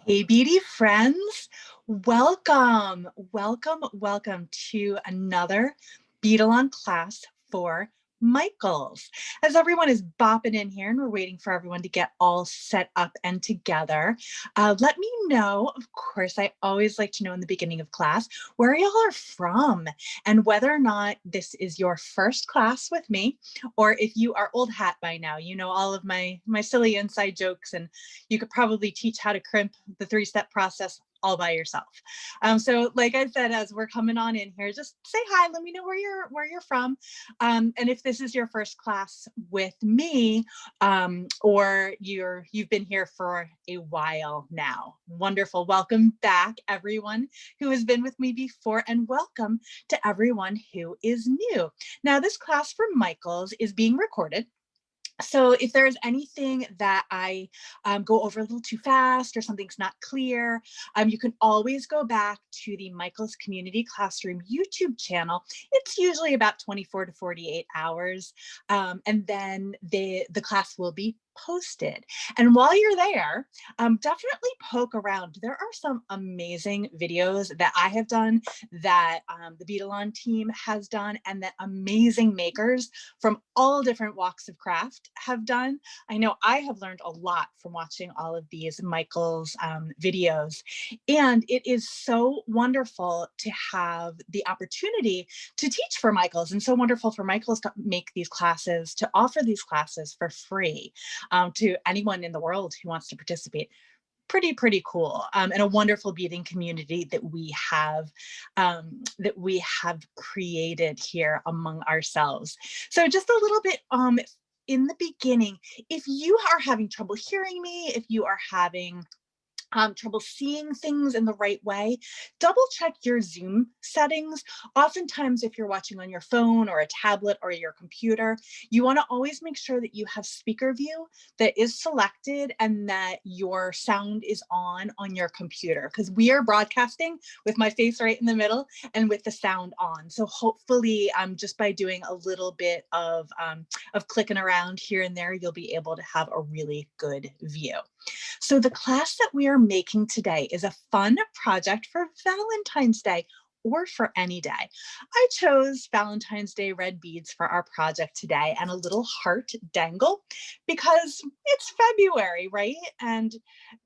Hey, beauty friends, welcome to another Beadalon class for Michaels. As everyone is bopping in here and we're waiting for everyone to get all set up and together, let me know, of course, I always like to know in the beginning of class where y'all are from and whether or not this is your first class with me, or if you are old hat by now, you know all of my silly inside jokes and you could probably teach how to crimp the 3-step process all by yourself. So like I said, as we're coming on in here, just say hi, let me know where you're from. And if this is your first class with me, or you've been here for a while now, wonderful. Welcome back, everyone who has been with me before, and welcome to everyone who is new. Now, this class for Michaels is being recorded. So if there's anything that I go over a little too fast or something's not clear, you can always go back to the Michaels Community Classroom YouTube channel. It's usually about 24 to 48 hours, and then the class will be posted. And while you're there, definitely poke around. There are some amazing videos that I have done, that the Beadalon team has done, and that amazing makers from all different walks of craft have done. I know I have learned a lot from watching all of these Michaels videos, and it is so wonderful to have the opportunity to teach for Michaels, and so wonderful for Michaels to make these classes, to offer these classes for free to anyone in the world who wants to participate. Pretty cool, and a wonderful beading community that we have created here among ourselves. So just a little bit in the beginning, if you are having trouble hearing me, if you are having trouble seeing things in the right way, double check your Zoom settings. Oftentimes, if you're watching on your phone or a tablet or your computer, you want to always make sure that you have speaker view that is selected and that your sound is on your computer, because we are broadcasting with my face right in the middle and with the sound on. So hopefully, just by doing a little bit of clicking around here and there, you'll be able to have a really good view. So the class that we are making today is a fun project for Valentine's Day, or for any day. I chose Valentine's Day red beads for our project today and a little heart dangle because it's February, right? And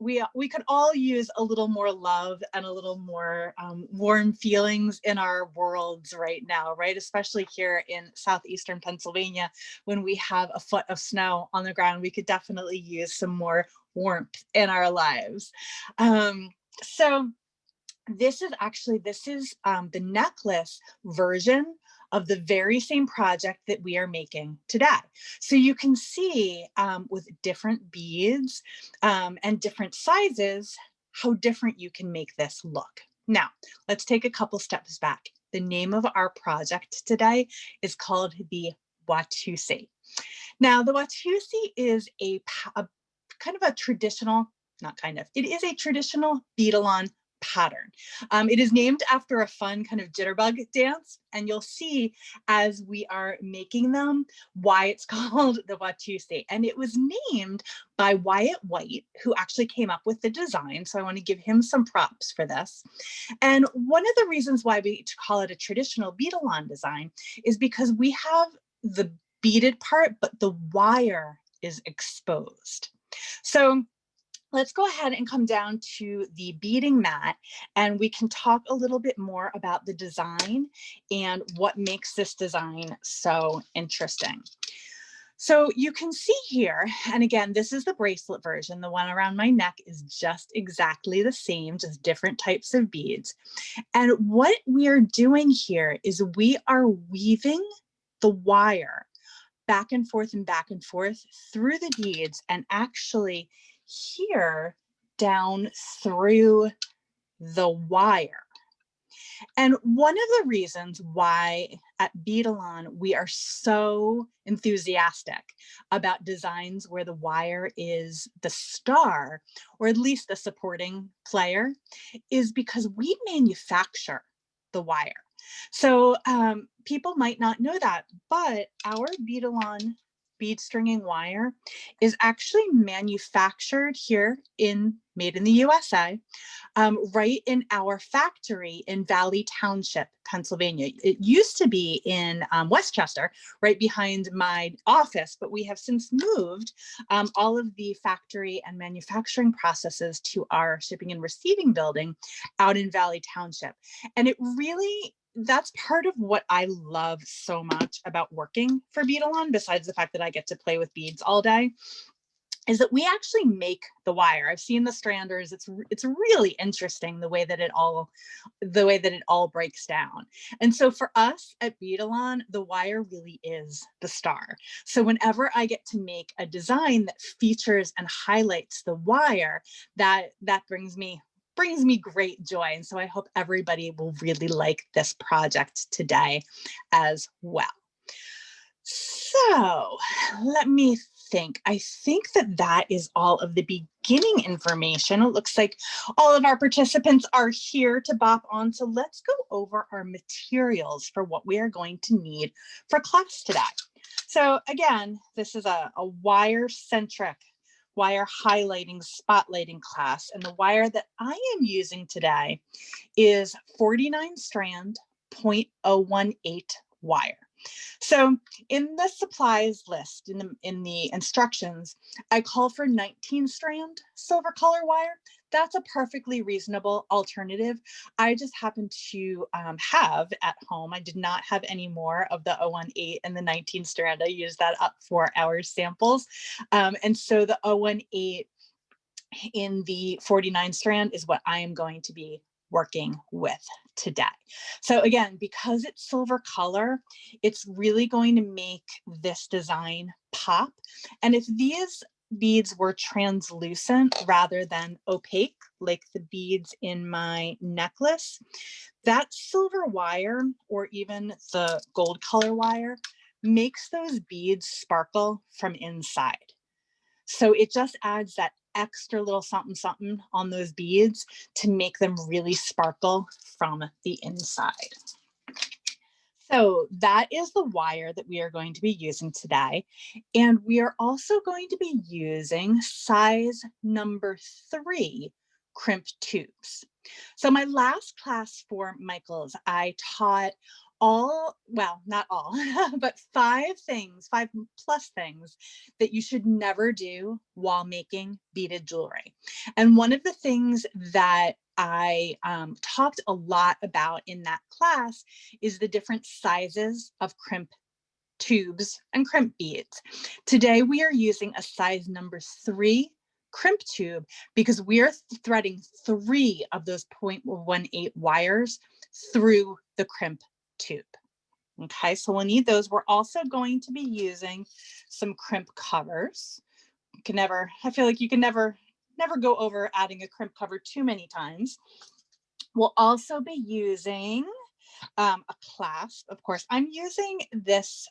we could all use a little more love and a little more warm feelings in our worlds right now, right? Especially here in southeastern Pennsylvania, when we have a foot of snow on the ground, we could definitely use some more warmth in our lives. So this is the necklace version of the very same project that we are making today. So you can see with different beads and different sizes, how different you can make this look. Now, let's take a couple steps back. The name of our project today is called the Watusi. Now, the Watusi is a kind of a traditional, it is a traditional Beadalon pattern. It is named after a fun kind of jitterbug dance, and you'll see as we are making them why it's called the Watusi. And it was named by Wyatt White, who actually came up with the design. So I want to give him some props for this. And one of the reasons why we call it a traditional Beadalon design is because we have the beaded part, but the wire is exposed. So let's go ahead and come down to the beading mat, and we can talk a little bit more about the design and what makes this design so interesting. So you can see here, and again, this is the bracelet version. The one around my neck is just exactly the same, just different types of beads. And what we are doing here is we are weaving the wire back and forth through the beads, and actually here down through the wire. And one of the reasons why at Beadalon we are so enthusiastic about designs where the wire is the star, or at least the supporting player, is because we manufacture the wire. So people might not know that, but our Beadalon bead stringing wire is actually manufactured here made in the USA, right in our factory in Valley Township, Pennsylvania. It used to be in Westchester, right behind my office, but we have since moved all of the factory and manufacturing processes to our shipping and receiving building out in Valley Township. And it really, that's part of what I love so much about working for Beadalon, besides the fact that I get to play with beads all day, is that we actually make the wire. I've seen the stranders. It's really interesting the way that it all breaks down. And so for us at Beadalon, the wire really is the star. So whenever I get to make a design that features and highlights the wire, that brings me great joy. And so I hope everybody will really like this project today as well. So let me think. I think that is all of the beginning information. It looks like all of our participants are here to bop on. So let's go over our materials for what we are going to need for class today. So again, this is a wire-centric, wire highlighting, spotlighting class. And the wire that I am using today is 49 strand 0.018 wire. So in the supplies list, in the instructions, I call for 19 strand silver color wire. That's a perfectly reasonable alternative. I just happen to have at home, I did not have any more of the 018 and the 19 strand. I used that up for our samples. And so the 018 in the 49 strand is what I am going to be working with today. So again, because it's silver color, it's really going to make this design pop. And if these beads were translucent rather than opaque, like the beads in my necklace, that silver wire or even the gold color wire makes those beads sparkle from inside. So it just adds that extra little something something on those beads to make them really sparkle from the inside. So that is the wire that we are going to be using today. And we are also going to be using size number 3 crimp tubes. So my last class for Michael's, I taught well, not all, but 5 plus things that you should never do while making beaded jewelry. And one of the things that I talked a lot about in that class is the different sizes of crimp tubes and crimp beads. Today we are using a size number 3 crimp tube because we are threading 3 of those 0.18 wires through the crimp tube. Okay, so we'll need those. We're also going to be using some crimp covers. I feel like you can never go over adding a crimp cover too many times. We'll also be using a clasp. Of course, I'm using this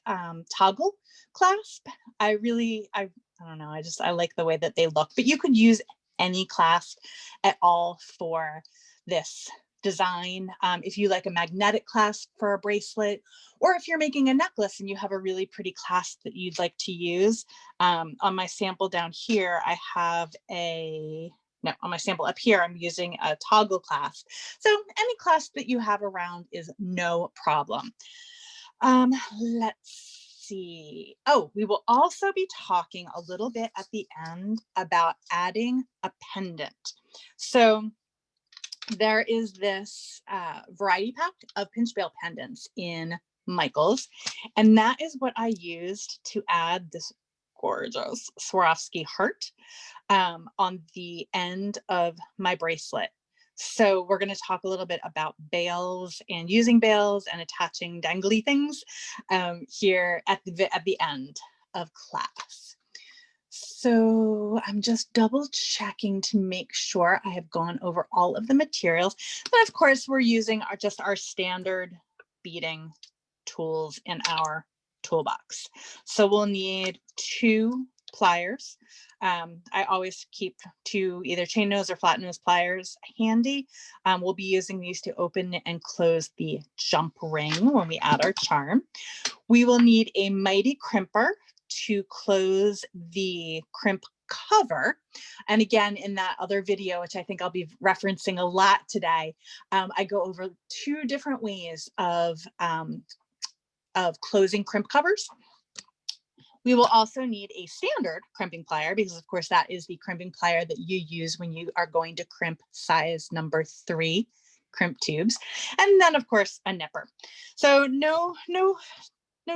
toggle clasp. I don't know, I like the way that they look, but you could use any clasp at all for this design. If you like a magnetic clasp for a bracelet, or if you're making a necklace and you have a really pretty clasp that you'd like to use. On my sample down here, on my sample up here, I'm using a toggle clasp. So any clasp that you have around is no problem. Let's see. Oh, we will also be talking a little bit at the end about adding a pendant. So there is this variety pack of pinch bail pendants in Michael's, and that is what I used to add this gorgeous Swarovski heart on the end of my bracelet. So we're going to talk a little bit about bails and using bails and attaching dangly things here at the end of class. So I'm just double checking to make sure I have gone over all of the materials. But of course, we're using just our standard beading tools in our toolbox. So we'll need 2 pliers. I always keep 2 either chain nose or flat nose pliers handy. We'll be using these to open and close the jump ring when we add our charm. We will need a mighty crimper to close the crimp cover. And again, in that other video, which I think I'll be referencing a lot today, I go over 2 different ways of closing crimp covers. We will also need a standard crimping plier because of course that is the crimping plier that you use when you are going to crimp size number 3 crimp tubes. And then of course a nipper. So no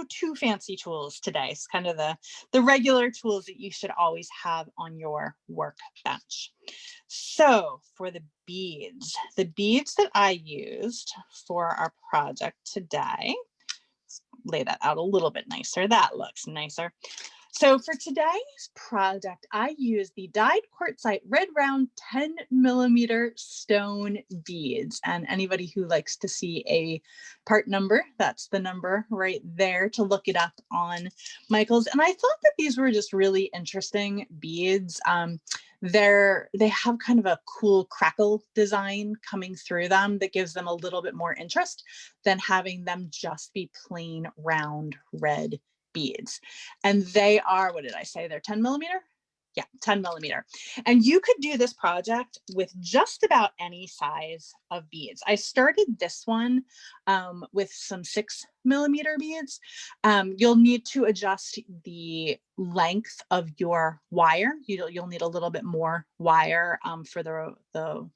too fancy tools today. It's kind of the regular tools that you should always have on your workbench. So for the beads that I used for our project today, lay that out a little bit nicer. That looks nicer. So for today's project, I used the dyed quartzite red round 10mm stone beads. And anybody who likes to see a part number, that's the number right there to look it up on Michael's. And I thought that these were just really interesting beads. They have kind of a cool crackle design coming through them that gives them a little bit more interest than having them just be plain round red beads. And they are, what did I say? They're 10mm? Yeah, 10mm. And you could do this project with just about any size of beads. I started this one with some 6mm beads. You'll need to adjust the length of your wire. You'll need a little bit more wire for the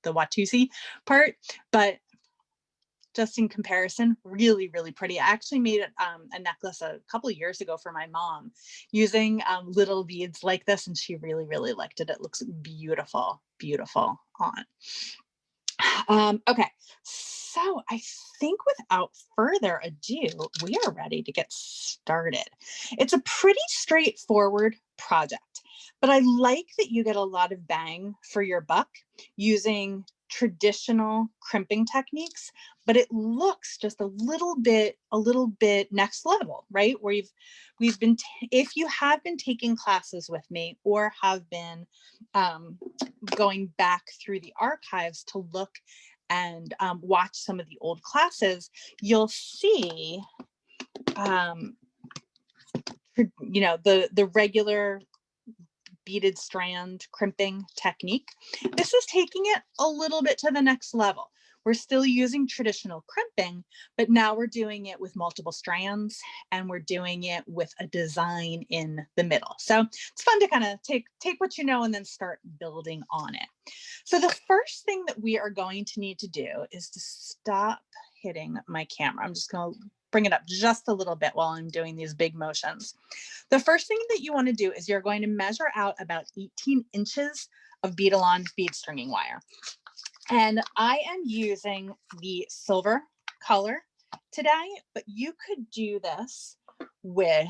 Watusi part, but just in comparison, really, really pretty. I actually made a necklace a couple of years ago for my mom using little beads like this, and she really, really liked it. It looks beautiful, beautiful on. Okay, so I think without further ado, we are ready to get started. It's a pretty straightforward project, but I like that you get a lot of bang for your buck using traditional crimping techniques, but it looks just a little bit next level, right? Where we've been, if you have been taking classes with me or have been going back through the archives to look and watch some of the old classes, you'll see, you know, the regular beaded strand crimping technique. This is taking it a little bit to the next level. We're still using traditional crimping, but now we're doing it with multiple strands and we're doing it with a design in the middle. So it's fun to kind of take what you know and then start building on it. So the first thing that we are going to need to do is to stop hitting my camera. I'm just going to bring it up just a little bit while I'm doing these big motions. The first thing that you want to do is you're going to measure out about 18 inches of Beadalon bead stringing wire. And I am using the silver color today, but you could do this with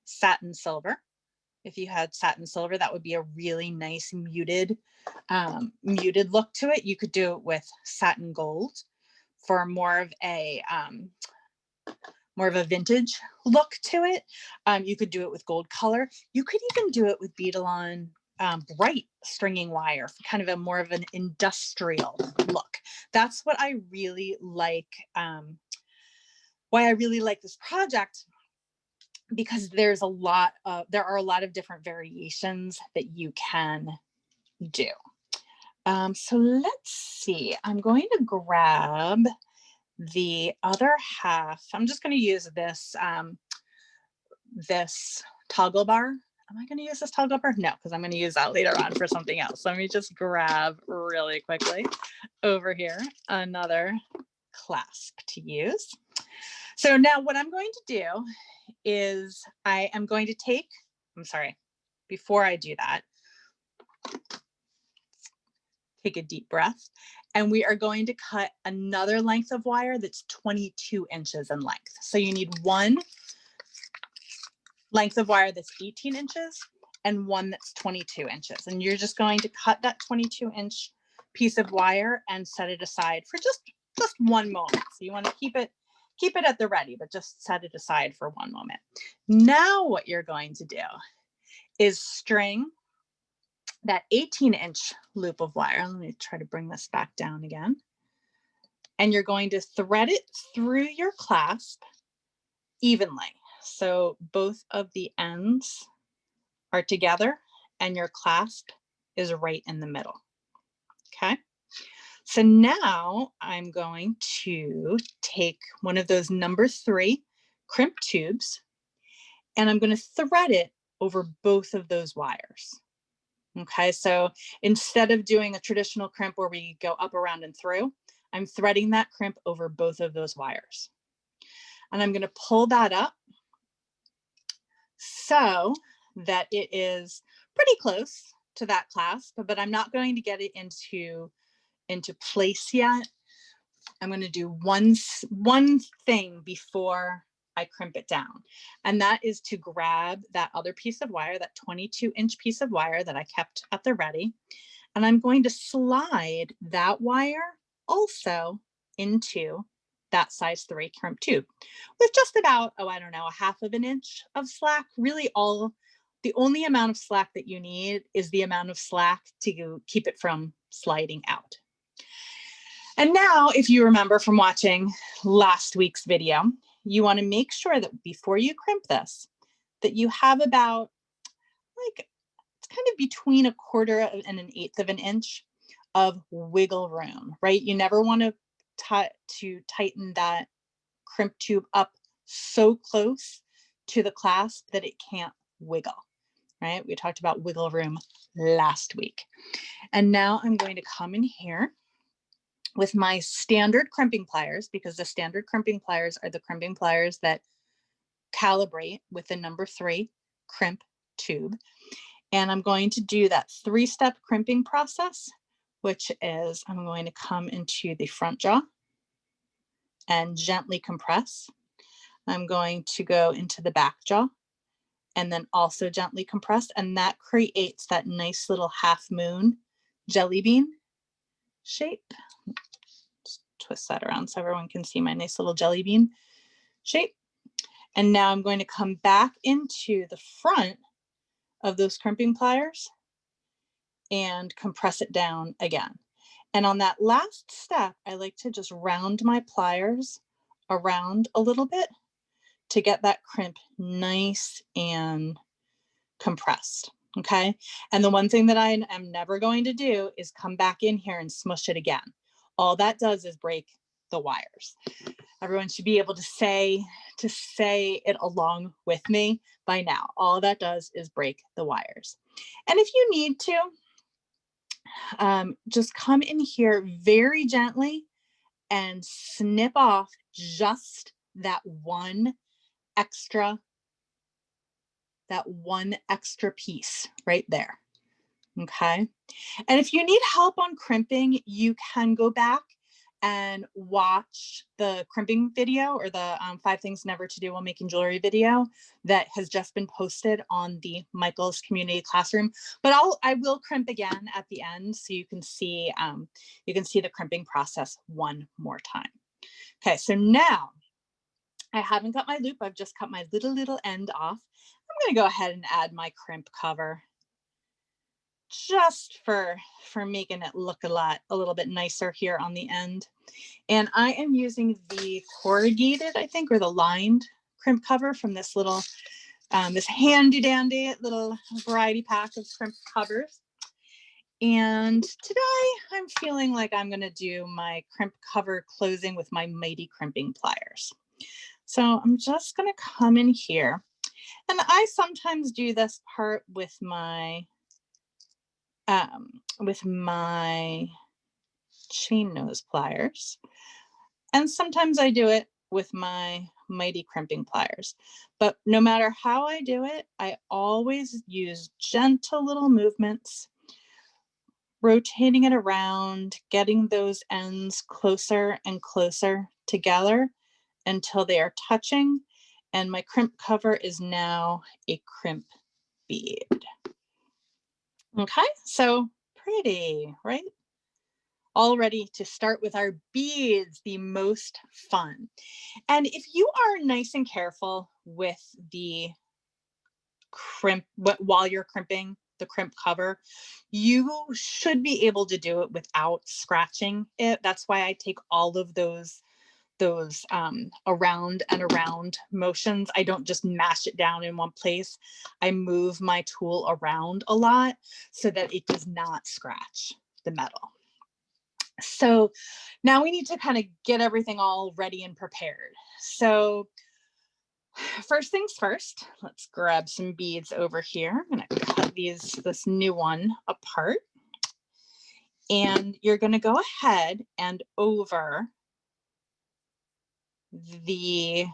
satin silver. If you had satin silver, that would be a really nice muted look to it. You could do it with satin gold for more of a vintage look to it. You could do it with gold color. You could even do it with Beadalon bright stringing wire for kind of a more of an industrial look. That's what I really like, why I really like this project, because there are a lot of different variations that you can do. So let's see, I'm going to grab the other half. I'm just going to use this, this toggle bar. Am I going to use this toggle bar? No, because I'm going to use that later on for something else. Let me just grab really quickly over here another clasp to use. So now what I'm going to do is I am going to take, before I do that, take a deep breath, and we are going to cut another length of wire that's 22 inches in length. So you need one length of wire that's 18 inches and one that's 22 inches. And you're just going to cut that 22-inch piece of wire and set it aside for just one moment. So you want to keep it at the ready, but just set it aside for one moment. Now what you're going to do is string that 18-inch loop of wire. Let me try to bring this back down again. And you're going to thread it through your clasp evenly. so both of the ends are together and your clasp is right in the middle. Okay. So now I'm going to take one of those number 3 crimp tubes and I'm going to thread it over both of those wires. Okay, so instead of doing a traditional crimp where we go up, around, and through, I'm threading that crimp over both of those wires. And I'm going to pull that up so that it is pretty close to that clasp, but I'm not going to get it into place yet. I'm going to do one thing before I crimp it down. And that is to grab that other piece of wire, that 22-inch piece of wire that I kept at the ready. And I'm going to slide that wire also into that size 3 crimp tube with just about, oh, I don't know, a 1/2 inch of slack. Really the only amount of slack that you need is the amount of slack to keep it from sliding out. And now, if you remember from watching last week's video, you want to make sure that before you crimp this, that you have about like, it's kind of between 1/4 and 1/8 of an inch of wiggle room, right? You never want to tighten that crimp tube up so close to the clasp that it can't wiggle, right? We talked about wiggle room last week. And now I'm going to come in here with my standard crimping pliers, because the standard crimping pliers are the crimping pliers that calibrate with the number 3 crimp tube. And I'm going to do that 3-step crimping process, which is I'm going to come into the front jaw and gently compress. I'm going to go into the back jaw and then also gently compress. And that creates that nice little half moon jelly bean shape. Twist that around so everyone can see my nice little jelly bean shape. And now I'm going to come back into the front of those crimping pliers and compress it down again. And on that last step, I like to just round my pliers around a little bit to get that crimp nice and compressed. Okay. And the one thing that I am never going to do is come back in here and smush it again. All that does is break the wires. Everyone should be able to say it along with me by now. All that does is break the wires. And if you need to, just come in here very gently and snip off just that one extra piece right there. Okay. And if you need help on crimping, you can go back and watch the crimping video, or the 5 things never to do while making jewelry video that has just been posted on the Michael's Community Classroom. But I will crimp again at the end so you can see the crimping process one more time. Okay, so now I haven't got my loop. I've just cut my little end off. I'm going to go ahead and add my crimp cover, just for making it look a little bit nicer here on the end. And I am using the corrugated, I think, or the lined crimp cover from this little, this handy dandy little variety pack of crimp covers. And today I'm feeling like I'm going to do my crimp cover closing with my mighty crimping pliers. So I'm just going to come in here, and I sometimes do this part with my chain nose pliers, and sometimes I do it with my mighty crimping pliers. But no matter how I do it, I always use gentle little movements, rotating it around, getting those ends closer and closer together until they are touching. And my crimp cover is now a crimp bead. Okay, so pretty, right? All ready to start with our beads, the most fun. And if you are nice and careful with the crimp, while you're crimping the crimp cover, you should be able to do it without scratching it. That's why I take all of those those around and around motions. I don't just mash it down in one place. I move my tool around a lot so that it does not scratch the metal. So now we need to kind of get everything all ready and prepared. So first things first, let's grab some beads over here. I'm going to cut this new one apart. And you're going to go ahead and over the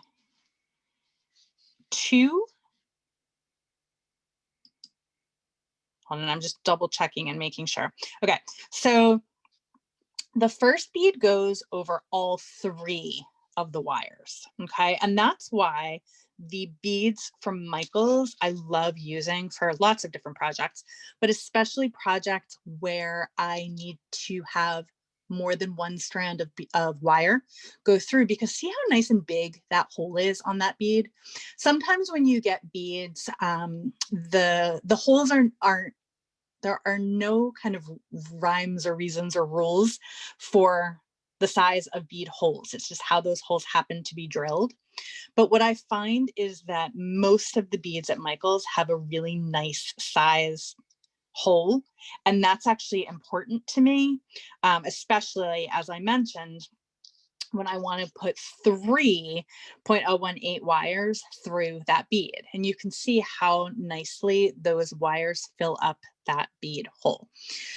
two. Hold on, I'm just double checking and making sure. Okay, so the first bead goes over all three of the wires, okay? And that's why the beads from Michaels I love using for lots of different projects, but especially projects where I need to have more than one strand of wire go through, because see how nice and big that hole is on that bead? Sometimes when you get beads, the holes aren't, there are no kind of rhymes or reasons or rules for the size of bead holes. It's just how those holes happen to be drilled. But what I find is that most of the beads at Michaels have a really nice size hole. And that's actually important to me, especially as I mentioned, when I want to put 3.018 wires through that bead. And you can see how nicely those wires fill up that bead hole.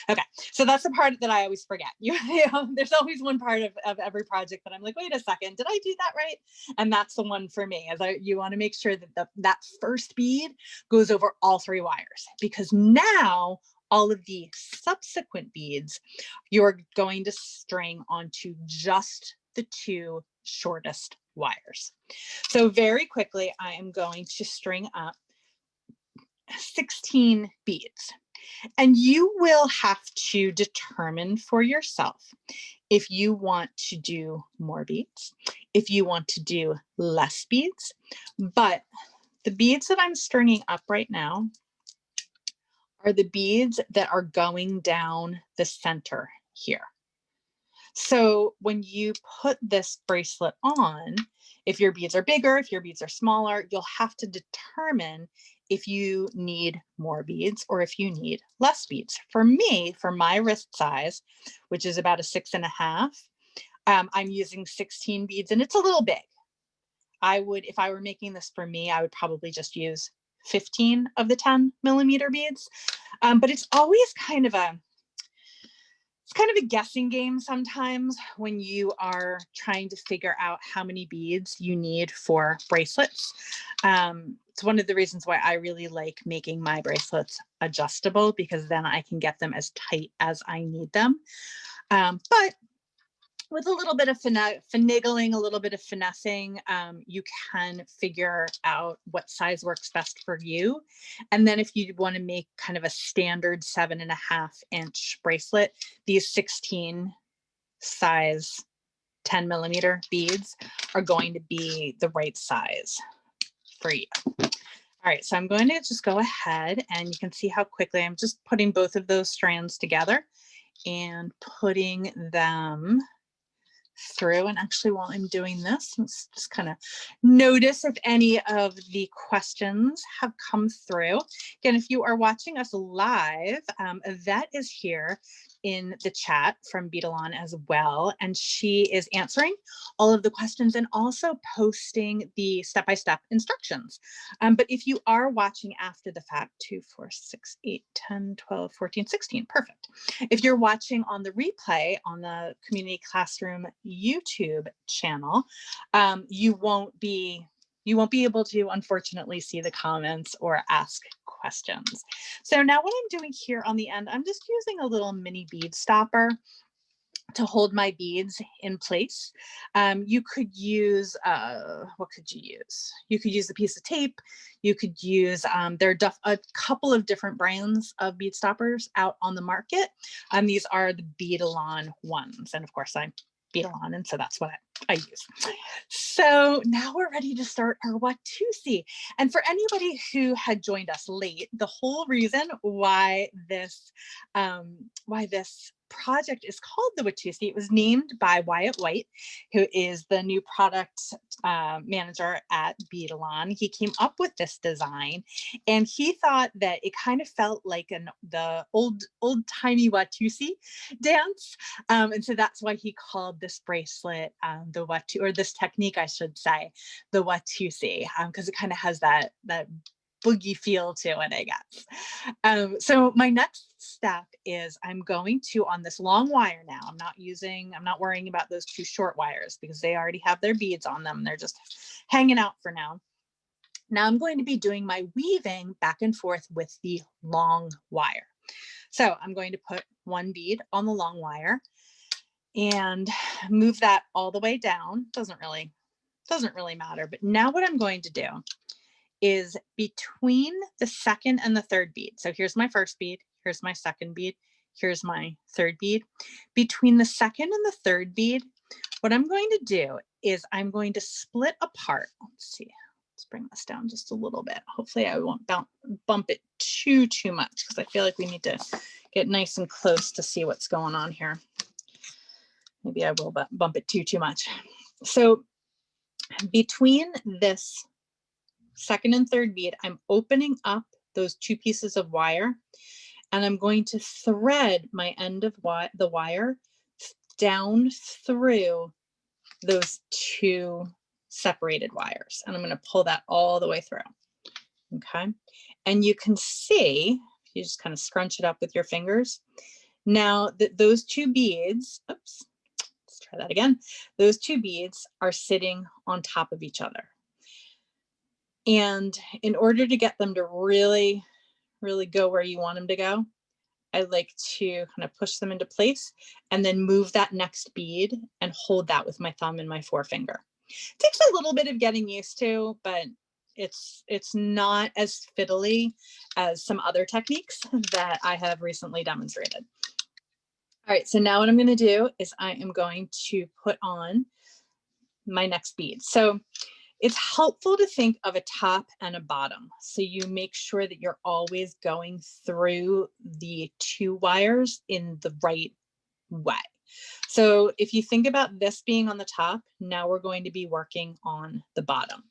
Okay, so that's the part that I always forget. You know, there's always one part of every project that I'm like, wait a second, did I do that right? And that's the one for me, you want to make sure that that first bead goes over all three wires, because now all of the subsequent beads you're going to string onto just the two shortest wires. So very quickly, I am going to string up 16 beads. And you will have to determine for yourself if you want to do more beads, if you want to do less beads. But the beads that I'm stringing up right now are the beads that are going down the center here. So when you put this bracelet on, if your beads are bigger, if your beads are smaller, you'll have to determine if you need more beads or if you need less beads. For me, for my wrist size, which is about a 6.5, I'm using 16 beads, and it's a little big. If I were making this for me, I would probably just use 15 of the 10mm beads. But it's always kind of a guessing game sometimes when you are trying to figure out how many beads you need for bracelets. It's one of the reasons why I really like making my bracelets adjustable, because then I can get them as tight as I need them. But with a little bit of finagling, a little bit of finessing, you can figure out what size works best for you. And then if you want to make kind of a standard 7.5-inch bracelet, these 16 size 10mm beads are going to be the right size for you. All right, so I'm going to just go ahead, and you can see how quickly I'm just putting both of those strands together and putting them through. And actually, while I'm doing this, let's just kind of notice if any of the questions have come through. Again, if you are watching us live, Yvette is here in the chat from Beadalon as well, and she is answering all of the questions and also posting the step-by-step instructions. But if you are watching after the fact, 2, 4, 6, 8, 10, 12, 14, 16, perfect. If you're watching on the replay on the Community Classroom YouTube channel, you won't be able to, unfortunately, see the comments or ask questions. So now what I'm doing here on the end, I'm just using a little mini bead stopper to hold my beads in place. You could use, what could you use? You could use a piece of tape. You could use, there are a couple of different brands of bead stoppers out on the market. These are the Beadalon ones. And of course I'm Beadalon, and so that's what I use. So now we're ready to start our Watusi. And for anybody who had joined us late, the whole reason why this project is called the Watusi. It was named by Wyatt White, who is the new product manager at Beadalon. He came up with this design, and he thought that it kind of felt like the old-timey Watusi dance. And so that's why he called this bracelet the or this technique, I should say, the Watusi, because it kind of has that boogie feel to it, I guess. So my next step is I'm going to, on this long wire now, I'm not worrying about those two short wires because they already have their beads on them. They're just hanging out for now. Now I'm going to be doing my weaving back and forth with the long wire. So I'm going to put one bead on the long wire and move that all the way down. Doesn't really matter. But now what I'm going to do is between the second and the third bead. So here's my first bead, here's my second bead, here's my third bead. Between the second and the third bead, what I'm going to do is I'm going to split apart. Let's see, let's bring this down just a little bit. Hopefully I won't bump it too much because I feel like we need to get nice and close to see what's going on here. Maybe I will bump it too much. So between this second and third bead, I'm opening up those two pieces of wire, and I'm going to thread my end of the wire down through those two separated wires. And I'm going to pull that all the way through. Okay. And you can see, you just kind of scrunch it up with your fingers. Now that those two beads, oops, let's try that again. Those two beads are sitting on top of each other. And in order to get them to really go where you want them to go, I like to kind of push them into place and then move that next bead and hold that with my thumb and my forefinger. It takes a little bit of getting used to, but it's not as fiddly as some other techniques that I have recently demonstrated. All right, so now what I'm going to do is I am going to put on my next bead. So it's helpful to think of a top and a bottom. So you make sure that you're always going through the two wires in the right way. So if you think about this being on the top, now we're going to be working on the bottom.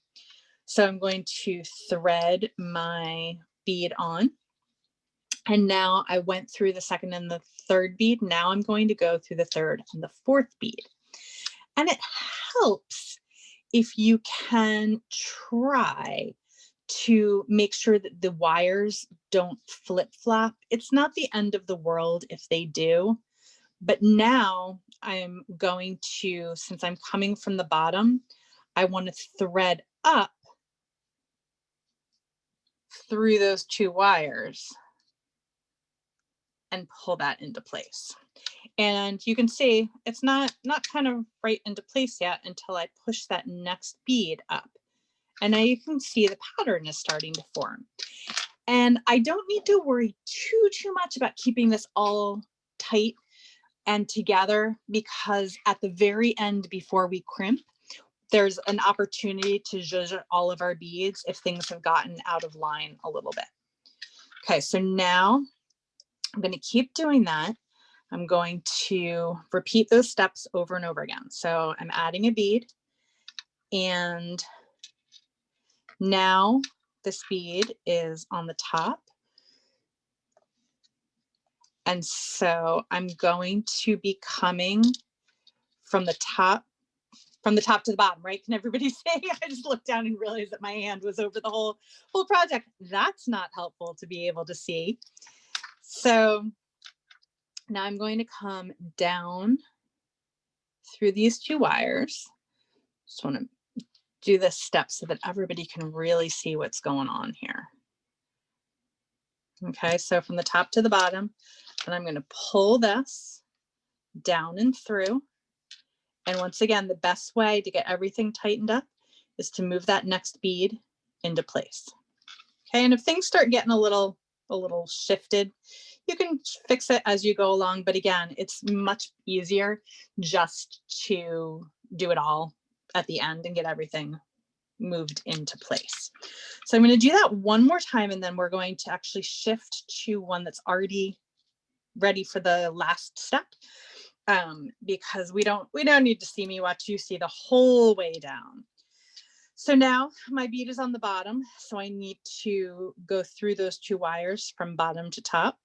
So I'm going to thread my bead on. And now I went through the second and the third bead. Now I'm going to go through the third and the fourth bead. And it helps if you can try to make sure that the wires don't flip-flop. It's not the end of the world if they do, but now I'm going to, since I'm coming from the bottom, I want to thread up through those two wires and pull that into place. And you can see it's not kind of right into place yet until I push that next bead up. And now you can see the pattern is starting to form. And I don't need to worry too much about keeping this all tight and together, because at the very end, before we crimp, there's an opportunity to zhuzh all of our beads if things have gotten out of line a little bit. Okay, so now I'm going to keep doing that. I'm going to repeat those steps over and over again. So I'm adding a bead, and now this bead is on the top. And so I'm going to be coming from the top to the bottom, right? Can everybody say? I just looked down and realized that my hand was over the whole project. That's not helpful to be able to see. So now I'm going to come down through these two wires. Just want to do this step so that everybody can really see what's going on here. Okay, so from the top to the bottom, and I'm going to pull this down and through. And once again, the best way to get everything tightened up is to move that next bead into place. Okay, and if things start getting a little shifted, you can fix it as you go along. But again, it's much easier just to do it all at the end and get everything moved into place. So I'm going to do that one more time, and then we're going to actually shift to one that's already ready for the last step, because we don't need to see me Watusi the whole way down. So now my bead is on the bottom, so I need to go through those 2 wires from bottom to top.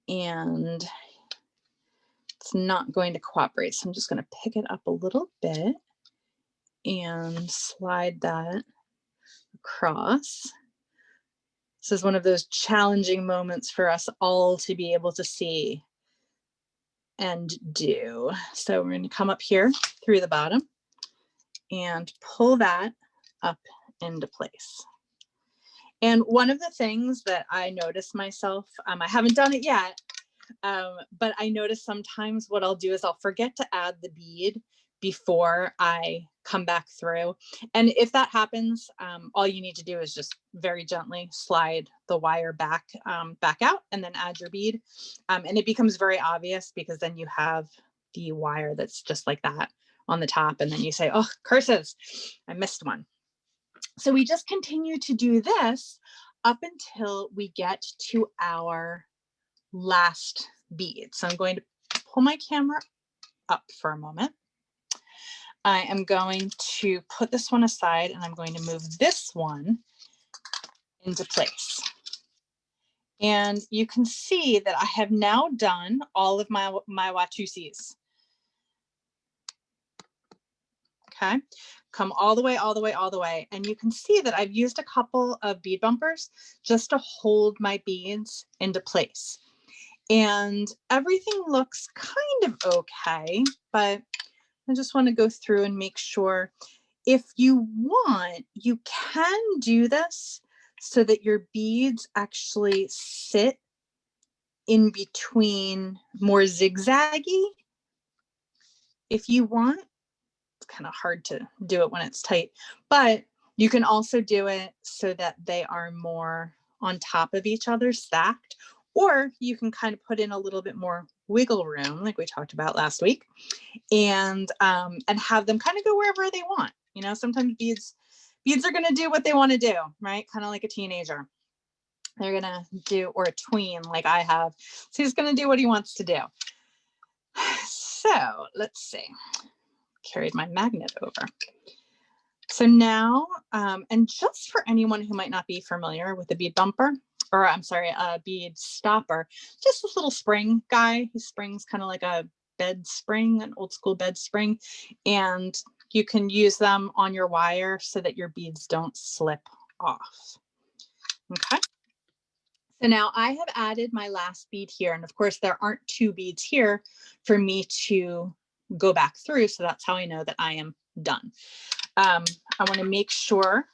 And it's not going to cooperate, so I'm just going to pick it up a little bit and slide that across. This is one of those challenging moments for us all to be able to see and do. So we're going to come up here through the bottom and pull that up into place. And one of the things that I notice myself, I haven't done it yet, but I notice sometimes what I'll do is I'll forget to add the bead before I come back through. And if that happens, all you need to do is just very gently slide the wire back out and then add your bead. And it becomes very obvious because then you have the wire that's just like that on the top. And then you say, oh, curses, I missed one. So we just continue to do this up until we get to our last bead. So I'm going to pull my camera up for a moment. I am going to put this one aside and I'm going to move this one into place. And you can see that I have now done all of my Watusis. Okay, come all the way, all the way, all the way. And you can see that I've used a couple of bead bumpers just to hold my beads into place. And everything looks kind of okay, but I just want to go through and make sure. If you want, you can do this so that your beads actually sit in between more zigzaggy. If you want, it's kind of hard to do it when it's tight, but you can also do it so that they are more on top of each other stacked, or you can kind of put in a little bit more wiggle room like we talked about last week, and have them kind of go wherever they want. You know, sometimes beads are going to do what they want to do, right? Kind of like a teenager. They're going to do, or a tween like I have. So he's going to do what he wants to do. So let's see. Carried my magnet over. So now, and just for anyone who might not be familiar with a bead bumper, or I'm sorry, a bead stopper, just this little spring guy. He springs kind of like a bed spring, an old school bed spring, and you can use them on your wire so that your beads don't slip off. Okay. So now I have added my last bead here, and of course there aren't 2 beads here for me to go back through, so that's how I know that I am done. I want to make sure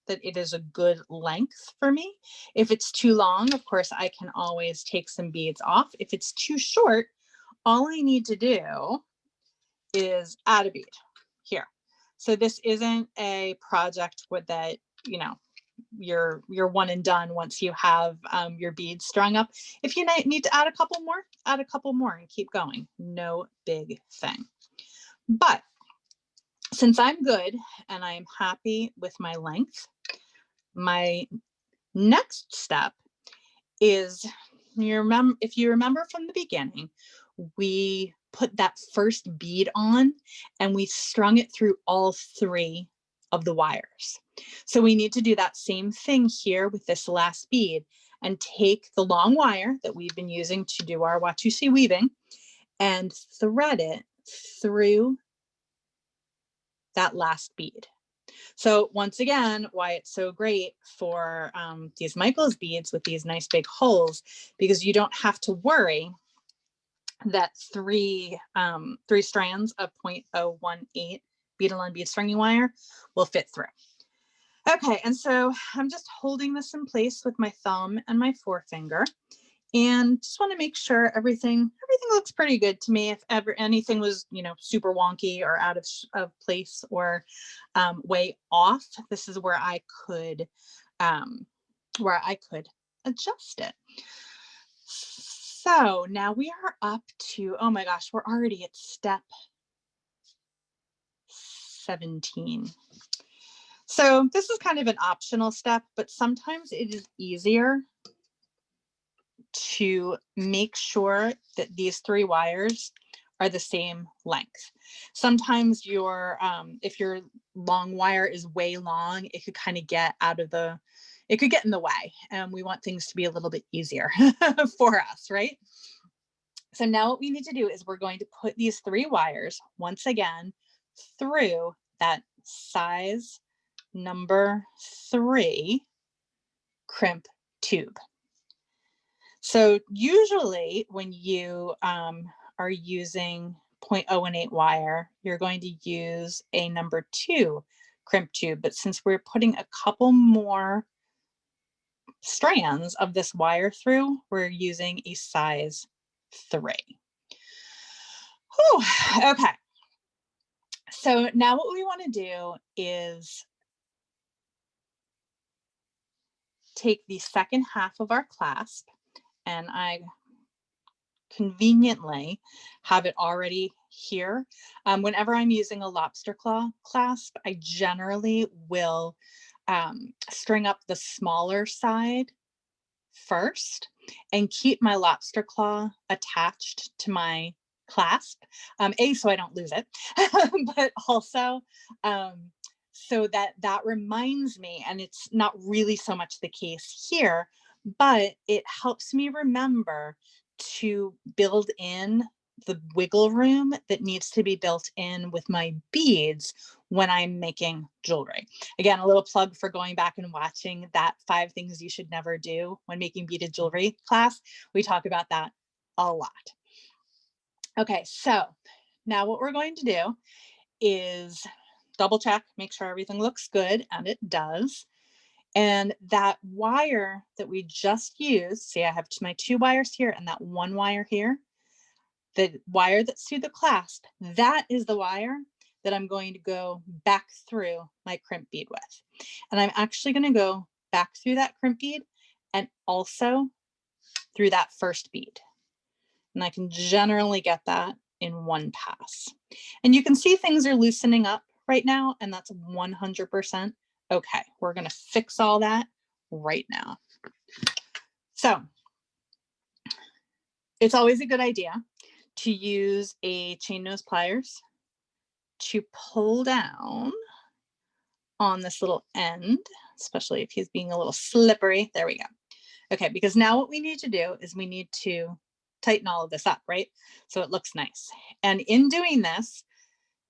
that it is a good length for me. If it's too long, of course, I can always take some beads off. If it's too short, all I need to do is add a bead here. So this isn't a project with that, you know, you're one and done once you have your beads strung up. If you need to add a couple more, add a couple more and keep going. No big thing. But since I'm good and I am happy with my length, my next step is, if you remember from the beginning, we put that first bead on and we strung it through all 3 of the wires. So we need to do that same thing here with this last bead and take the long wire that we've been using to do our Watusi weaving and thread it through that last bead. So once again, why it's so great for these Michaels beads with these nice big holes, because you don't have to worry that 3 strands of 0.018 Beadalon bead stringing wire will fit through. Okay, and so I'm just holding this in place with my thumb and my forefinger, and just want to make sure everything looks pretty good to me. If ever anything was, you know, super wonky or out of place or way off, this is where I could adjust it. So now we are up to, oh my gosh, we're already at step 17. So this is kind of an optional step, but sometimes it is easier to make sure that these 3 wires are the same length. Sometimes your, if your long wire is way long, it could kind of get out of the, it could get in the way, and we want things to be a little bit easier for us, right? So now what we need to do is we're going to put these 3 wires once again through that size number 3 crimp tube. So usually when you are using 0.018 wire, you're going to use a number 2 crimp tube, but since we're putting a couple more strands of this wire through, we're using a size 3. Whew, okay. So now what we want to do is take the second half of our clasp, and I conveniently have it already here. Whenever I'm using a lobster claw clasp, I generally will string up the smaller side first and keep my lobster claw attached to my clasp, so I don't lose it, but also so that reminds me, and it's not really so much the case here, but it helps me remember to build in the wiggle room that needs to be built in with my beads when I'm making jewelry. Again, a little plug for going back and watching that 5 things you should never do when making beaded jewelry class. We talk about that a lot. Okay, so now what we're going to do is double check, make sure everything looks good, and it does. And that wire that we just used, see, I have my 2 wires here and that 1 wire here, the wire that's through the clasp, that is the wire that I'm going to go back through my crimp bead with. And I'm actually going to go back through that crimp bead and also through that first bead. And I can generally get that in one pass. And you can see things are loosening up right now, and that's 100% okay. We're going to fix all that right now. So it's always a good idea to use a chain nose pliers to pull down on this little end, especially if he's being a little slippery. There we go. Okay, because now what we need to do is we need to tighten all of this up, right? So it looks nice. And in doing this,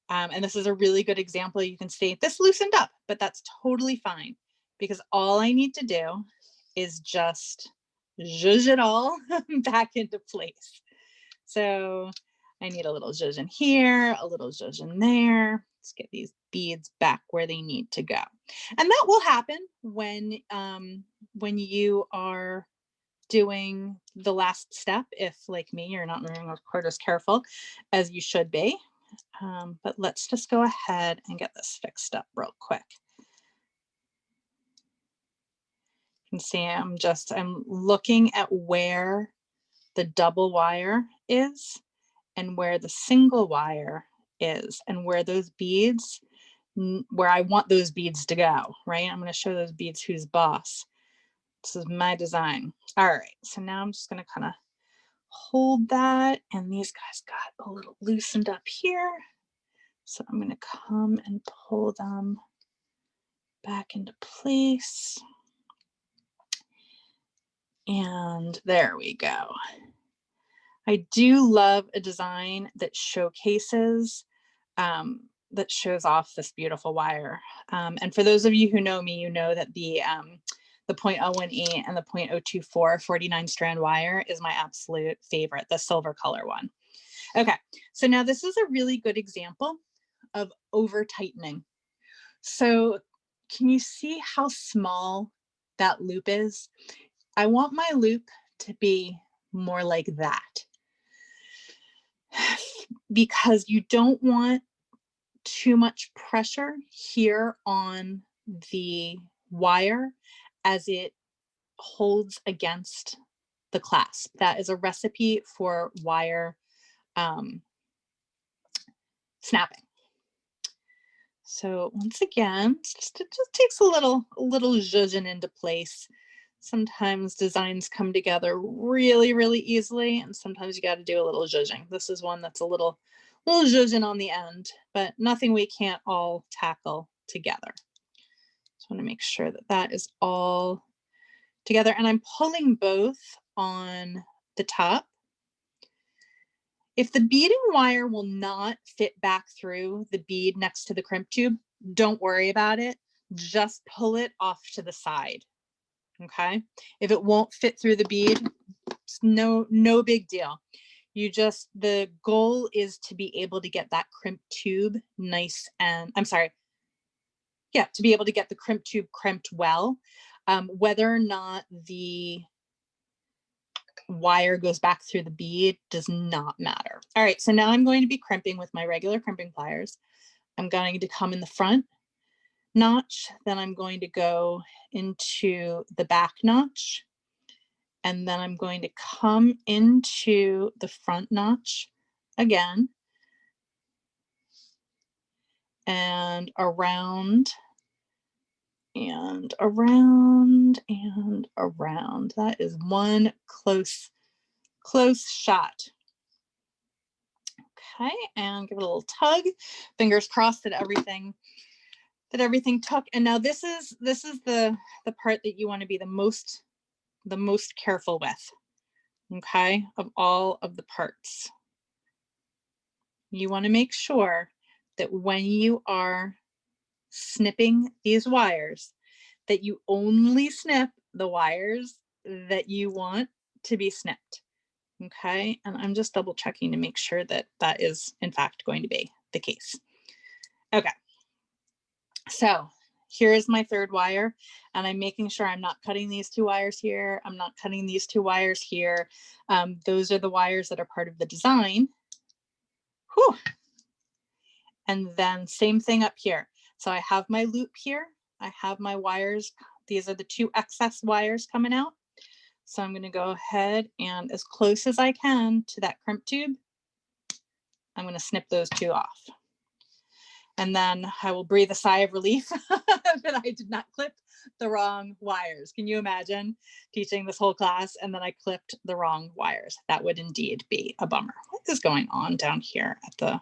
and this is a really good example, you can see this loosened up, but that's totally fine because all I need to do is just zhuzh it all back into place. So I need a little zhuzh in here, a little zhuzh in there. Let's get these beads back where they need to go. And that will happen when you are doing the last step. If, like me, you're not being quite as careful as you should be. But let's just go ahead and get this fixed up real quick. You can see I'm looking at where the double wire is and where the single wire is and where those beads, where I want those beads to go, right? I'm going to show those beads who's boss. This is my design. All right, so now I'm just going to kind of hold that, and these guys got a little loosened up here. So I'm going to come and pull them back into place. And there we go. I do love a design that showcases, that shows off this beautiful wire. And for those of you who know me, you know that the 0.018 and the 0.024 49 strand wire is my absolute favorite, the silver color one. Okay, so now this is a really good example of over tightening. So can you see how small that loop is? I want my loop to be more like that because you don't want too much pressure here on the wire as it holds against the clasp. That is a recipe for wire snapping. So once again, it just takes a little zhuzhing into place Sometimes designs come together really, really easily, and sometimes you got to do a little zhuzhing. This is one that's a little zhuzhing on the end, but nothing we can't all tackle together. Just want to make sure that that is all together, and I'm pulling both on the top. If the beading wire will not fit back through the bead next to the crimp tube, don't worry about it. Just pull it off to the side. Okay. If it won't fit through the bead, it's no big deal. The goal is to be able to get that crimp tube nice and, to be able to get the crimp tube crimped well. Whether or not the wire goes back through the bead does not matter. All right, so now I'm going to be crimping with my regular crimping pliers. I'm going to come in the front notch, then I'm going to go into the back notch, and then I'm going to come into the front notch again, and around and around and around. That is one close shot. Okay, and give it a little tug. Fingers crossed that everything took. And now this is the part that you want to be the most careful with. Okay, of all of the parts. You want to make sure that when you are snipping these wires, that you only snip the wires that you want to be snipped. Okay, and I'm just double checking to make sure that that is in fact going to be the case. Okay, so here is my third wire, and I'm making sure I'm not cutting these two wires here. I'm not cutting these two wires here. Those are the wires that are part of the design. Whew. And then same thing up here. So I have my loop here. I have my wires. These are the two excess wires coming out. So I'm going to go ahead and as close as I can to that crimp tube, I'm going to snip those two off. And then I will breathe a sigh of relief that I did not clip the wrong wires. Can you imagine teaching this whole class and then I clipped the wrong wires? That would indeed be a bummer. What is going on down here at the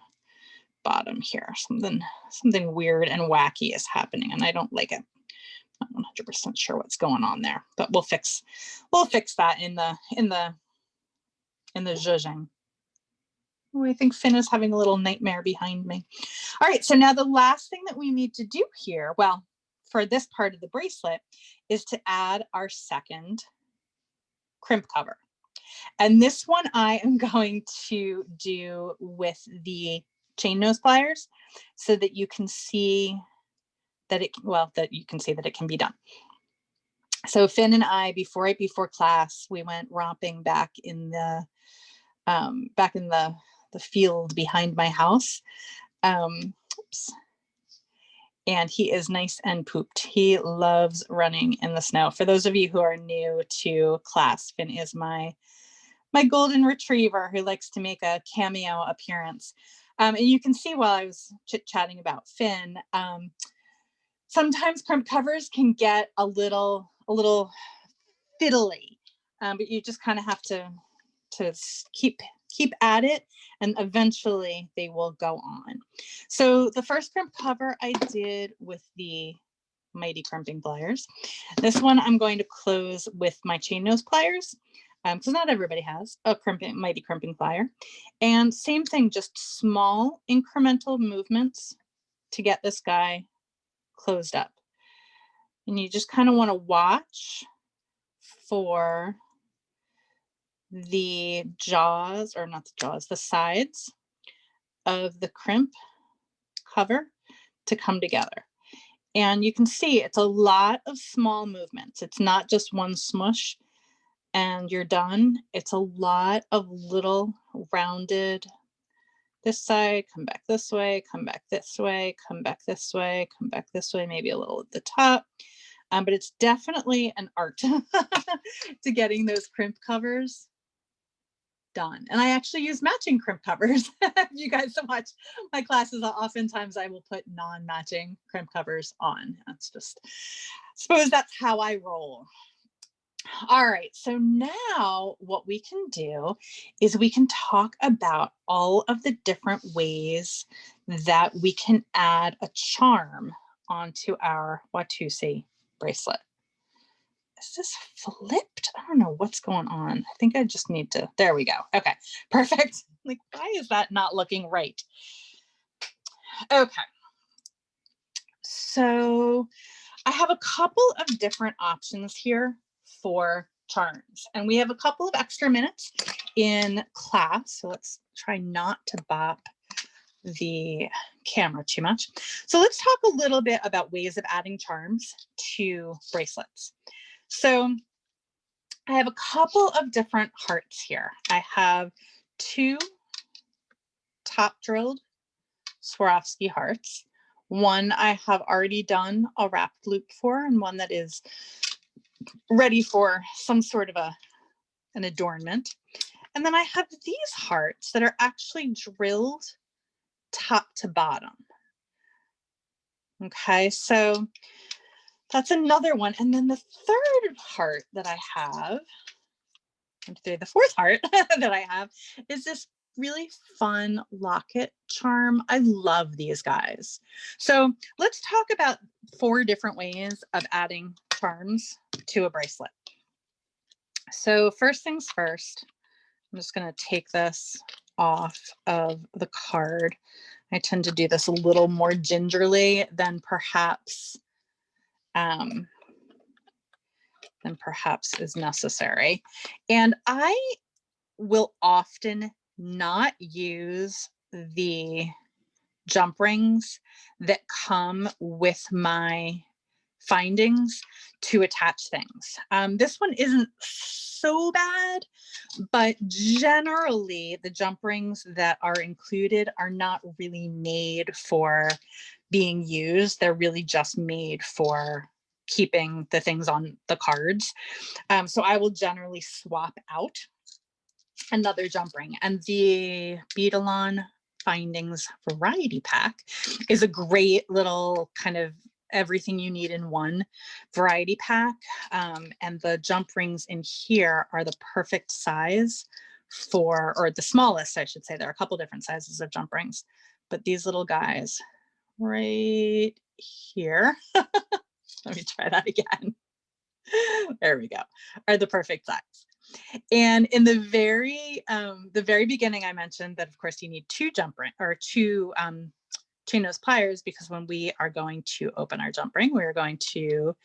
bottom here? Something weird and wacky is happening and I don't like it. I'm not 100% sure what's going on there, but we'll fix that in the zhuzhing. Oh, I think Finn is having a little nightmare behind me. All right, so now the last thing that we need to do here, well, for this part of the bracelet, is to add our second crimp cover. And this one I am going to do with the chain nose pliers so that you can see that it can be done. So Finn and I, before class, we went romping back in the field behind my house. Oops. And he is nice and pooped. He loves running in the snow. For those of you who are new to class, Finn is my golden retriever who likes to make a cameo appearance. And you can see while I was chit-chatting about Finn, sometimes crimp covers can get a little fiddly, but you just kind of have to keep at it and eventually they will go on. So the first crimp cover I did with the Mighty Crimping Pliers. This one I'm going to close with my chain nose pliers because not everybody has a Mighty Crimping Plier. And same thing, just small incremental movements to get this guy closed up. And you just kind of want to watch for the jaws, or not the jaws, the sides of the crimp cover to come together. And you can see it's a lot of small movements. It's not just one smush and you're done. It's a lot of little rounded, this side, come back this way, come back this way, come back this way, come back this way, maybe a little at the top. But it's definitely an art to getting those crimp covers done. And I actually use matching crimp covers. You guys watch my classes, oftentimes I will put non-matching crimp covers on. That's just, I suppose that's how I roll. All right, so now what we can do is we can talk about all of the different ways that we can add a charm onto our Watusi bracelet. Is this flipped? I don't know what's going on. I think I just need to, there we go. Okay, perfect. Like, why is that not looking right? Okay. So I have a couple of different options here for charms, and we have a couple of extra minutes in class. So let's try not to bop the camera too much. So let's talk a little bit about ways of adding charms to bracelets. So I have a couple of different hearts here. I have 2 top drilled Swarovski hearts. One I have already done a wrapped loop for, and one that is ready for some sort of an adornment. And then I have these hearts that are actually drilled top to bottom. Okay, so that's another one. And then the third heart that I have, the fourth heart that I have, is this really fun locket charm. I love these guys. So let's talk about 4 different ways of adding charms to a bracelet. So first things first, I'm just going to take this off of the card. I tend to do this a little more gingerly than perhaps is necessary. And I will often not use the jump rings that come with my findings to attach things. This one isn't so bad, but generally the jump rings that are included are not really made for being used. They're really just made for keeping the things on the cards. So I will generally swap out another jump ring, and the Beadalon Findings Variety Pack is a great little kind of everything you need in one variety pack. And the jump rings in here are the perfect size for, or the smallest, I should say. There are a couple different sizes of jump rings, but these little guys right here, let me try that again. There we go, are the perfect size. And in the very beginning, I mentioned that, of course, you need 2 jump ring or 2 chain nose pliers, because when we are going to open our jump ring, we're going to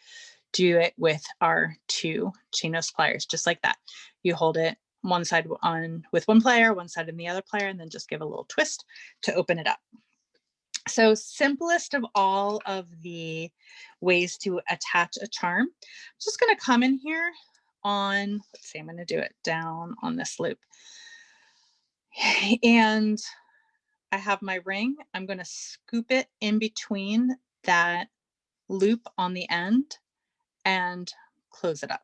do it with our 2 chain nose pliers, just like that. You hold it one side on with one plier, one side in the other plier, and then just give a little twist to open it up. So simplest of all of the ways to attach a charm. I'm just going to come in here on, let's see, I'm going to do it down on this loop. And I have my ring. I'm going to scoop it in between that loop on the end and close it up.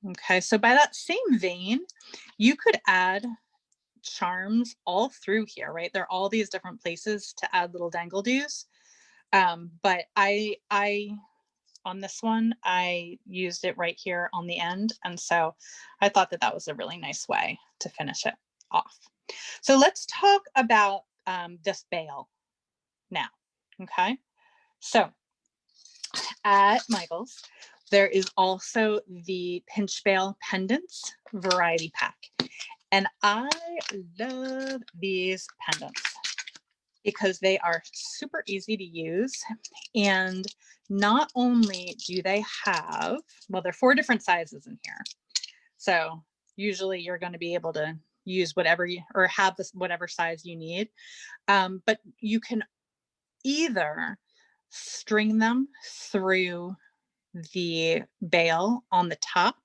Okay, so by that same vein, you could add charms all through here, right? There are all these different places to add little dangle-doos. But I on this one, I used it right here on the end. And so I thought that that was a really nice way to finish it off. So let's talk about this bail now, okay? So at Michael's, there is also the Pinch Bail Pendants Variety Pack. And I love these pendants because they are super easy to use. And not only do they have, well, there are 4 different sizes in here. So usually you're going to be able to use whatever you, or have this, whatever size you need. But you can either string them through the bail on the top.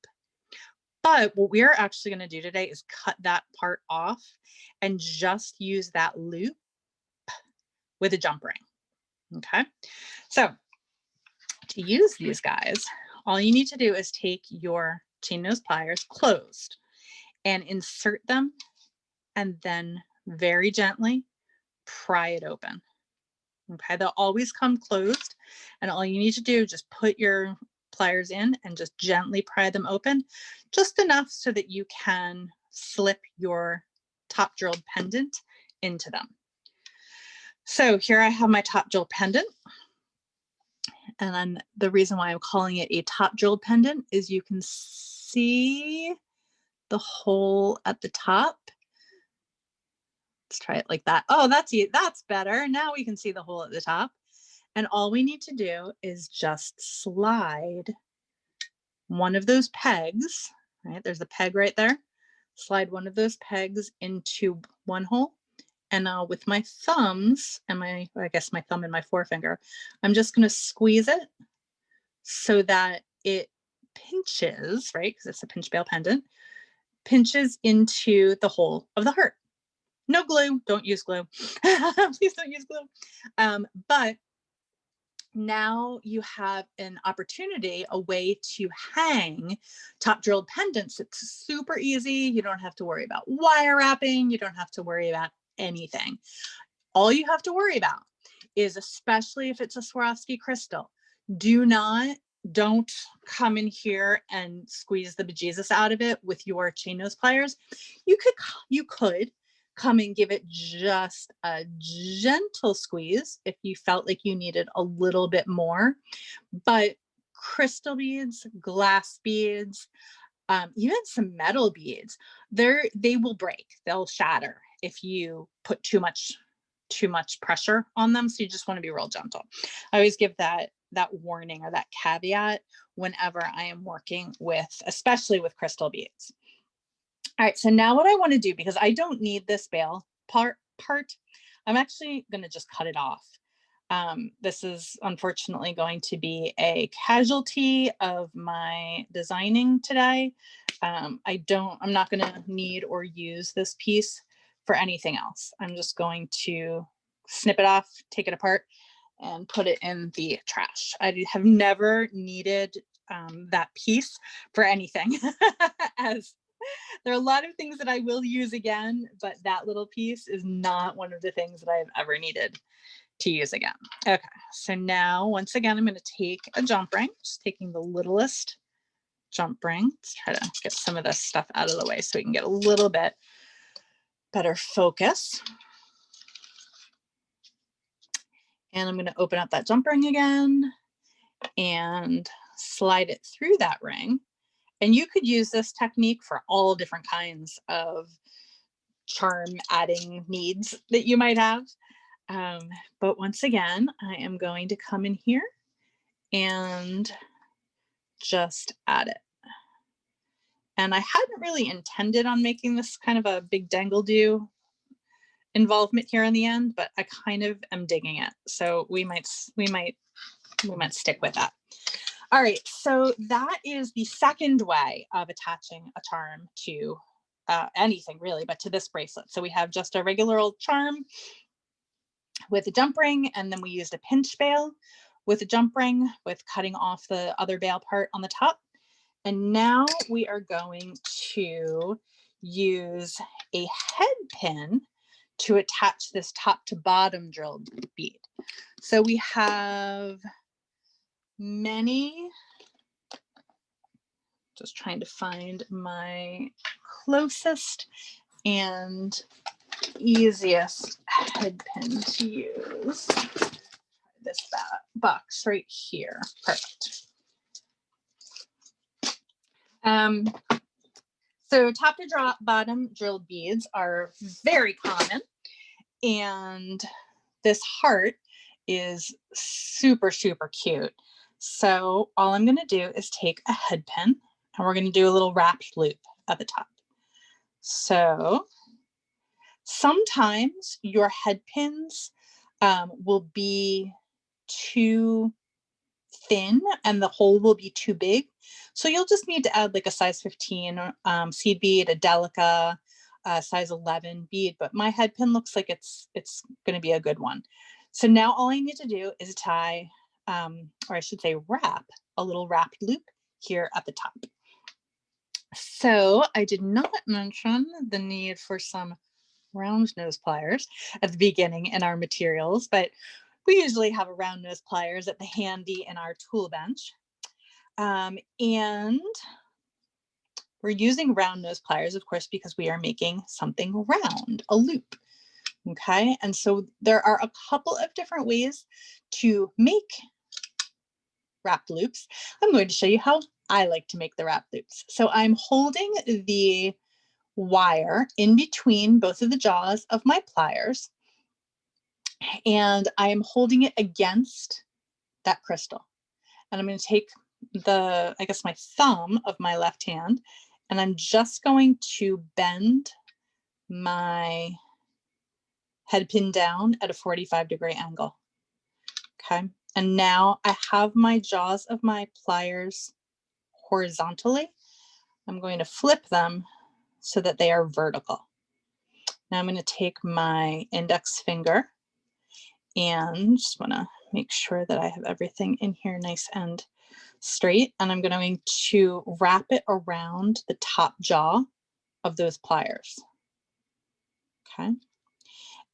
But what we're actually going to do today is cut that part off and just use that loop with a jump ring. Okay, so to use these guys, all you need to do is take your chain nose pliers closed and insert them, and then very gently pry it open. Okay, they'll always come closed And all you need to do is just put your pliers in and just gently pry them open, just enough so that you can slip your top drilled pendant into them. So here I have my top drilled pendant. And then the reason why I'm calling it a top drilled pendant is you can see the hole at the top. Let's try it like that. Oh, that's better. Now we can see the hole at the top. And all we need to do is just slide one of those pegs, right? There's a peg right there. Slide one of those pegs into one hole. And now with my thumbs and I guess my thumb and my forefinger, I'm just going to squeeze it so that it pinches, right? Because it's a pinch bail pendant, pinches into the hole of the heart. No glue, don't use glue. Please don't use glue. But now you have an opportunity, a way to hang top drilled pendants. It's super easy. You don't have to worry about wire wrapping. You don't have to worry about anything. All you have to worry about is, especially if it's a Swarovski crystal, don't come in here and squeeze the bejesus out of it with your chain nose pliers. You could come and give it just a gentle squeeze if you felt like you needed a little bit more. But crystal beads, glass beads, even some metal beads, they will break, they'll shatter if you put too much pressure on them. So you just want to be real gentle. I always give that warning or that caveat whenever I am working with, especially with crystal beads. All right, so now what I want to do, because I don't need this bail part, I'm actually going to just cut it off. This is unfortunately going to be a casualty of my designing today. I'm not going to need or use this piece for anything else. I'm just going to snip it off, take it apart, and put it in the trash. I have never needed that piece for anything, as there are a lot of things that I will use again, but that little piece is not one of the things that I've ever needed to use again. Okay, so now once again, I'm going to take a jump ring, just taking the littlest jump ring. Let's try to get some of this stuff out of the way so we can get a little bit better focus. And I'm going to open up that jump ring again and slide it through that ring. And you could use this technique for all different kinds of charm adding needs that you might have. But once again, I am going to come in here and just add it. And I hadn't really intended on making this kind of a big dangle-do involvement here in the end, but I kind of am digging it. So we might stick with that. All right, so that is the second way of attaching a charm to anything really, but to this bracelet. So we have just a regular old charm with a jump ring, and then we used a pinch bail with a jump ring with cutting off the other bail part on the top. And now we are going to use a head pin to attach this top to bottom drilled bead. So we have many, just trying to find my closest and easiest head pin to use. This box right here. Perfect. So top to bottom drilled beads are very common, and this heart is super, super cute. So all I'm going to do is take a head pin and we're going to do a little wrapped loop at the top. So sometimes your head pins will be too thin and the hole will be too big. So you'll just need to add like a size 15 seed bead, a Delica, size 11 bead, but my head pin looks like it's going to be a good one. So now all I need to do is tie, or I should say wrap, a little wrapped loop here at the top. So I did not mention the need for some round nose pliers at the beginning in our materials, but We usually have a round nose pliers at the handy in our tool bench. And we're using round nose pliers, of course, because we are making something round, a loop. Okay, and so there are a couple of different ways to make wrapped loops. I'm going to show you how I like to make the wrapped loops. So I'm holding the wire in between both of the jaws of my pliers, and I am holding it against that crystal. And I'm going to take I guess my thumb of my left hand, and I'm just going to bend my head pin down at a 45-degree angle. Okay, and now I have my jaws of my pliers horizontally. I'm going to flip them so that they are vertical. Now I'm going to take my index finger and just want to make sure that I have everything in here nice and straight, and I'm going to wrap it around the top jaw of those pliers. Okay,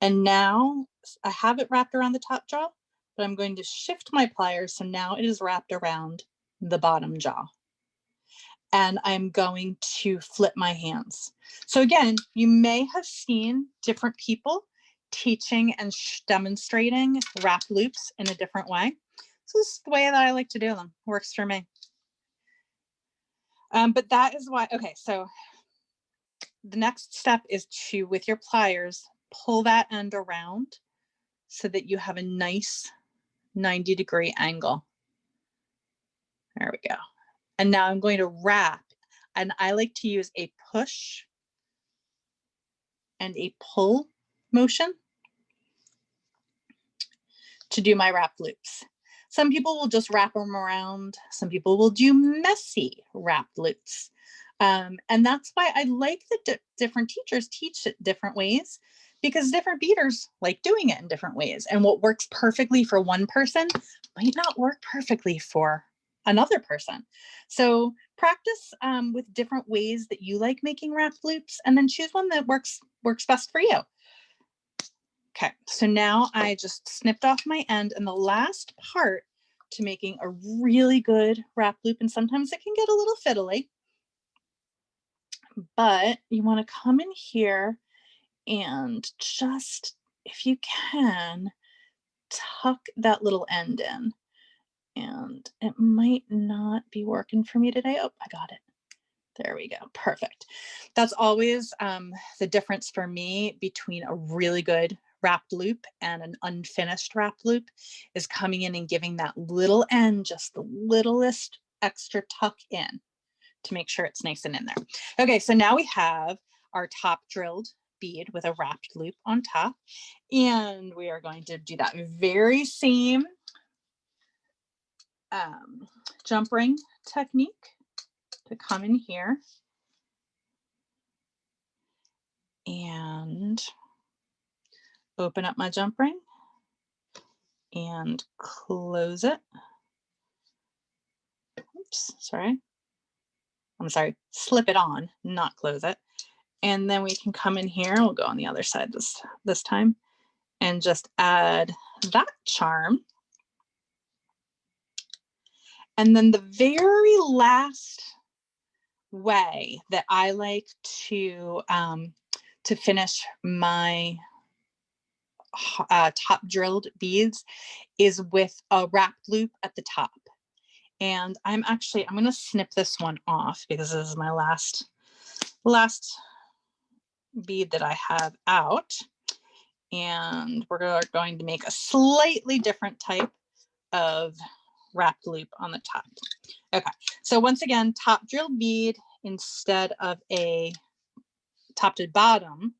and now I have it wrapped around the top jaw, but I'm going to shift my pliers so now it is wrapped around the bottom jaw. And I'm going to flip my hands. So again, you may have seen different people teaching and demonstrating wrap loops in a different way. So this is the way that I like to do them. Works for me. But that is why, okay, so the next step is to, with your pliers, pull that end around so that you have a nice 90-degree angle. There we go. And now I'm going to wrap, and I like to use a push and a pull motion to do my wrap loops. Some people will just wrap them around. Some people will do messy wrap loops. And that's why I like that different teachers teach it different ways, because different beaders like doing it in different ways. And what works perfectly for one person might not work perfectly for another person. So practice with different ways that you like making wrap loops, and then choose one that works best for you. Okay, so now I just snipped off my end, and the last part to making a really good wrap loop, and sometimes it can get a little fiddly, but you want to come in here and just, if you can, tuck that little end in. And it might not be working for me today. Oh, I got it. There we go. Perfect. That's always the difference for me between a really good wrapped loop and an unfinished wrapped loop, is coming in and giving that little end just the littlest extra tuck in to make sure it's nice and in there. Okay, so now we have our top drilled bead with a wrapped loop on top, and we are going to do that very same jump ring technique to come in here and open up my jump ring and close it. Oops, sorry. I'm sorry, slip it on, not close it. And then we can come in here, we'll go on the other side this time, and just add that charm. And then the very last way that I like to finish my top drilled beads is with a wrapped loop at the top. And I'm going to snip this one off because this is my last bead that I have out. And we're going to make a slightly different type of wrapped loop on the top. Okay, so once again, top drilled bead instead of a top to bottom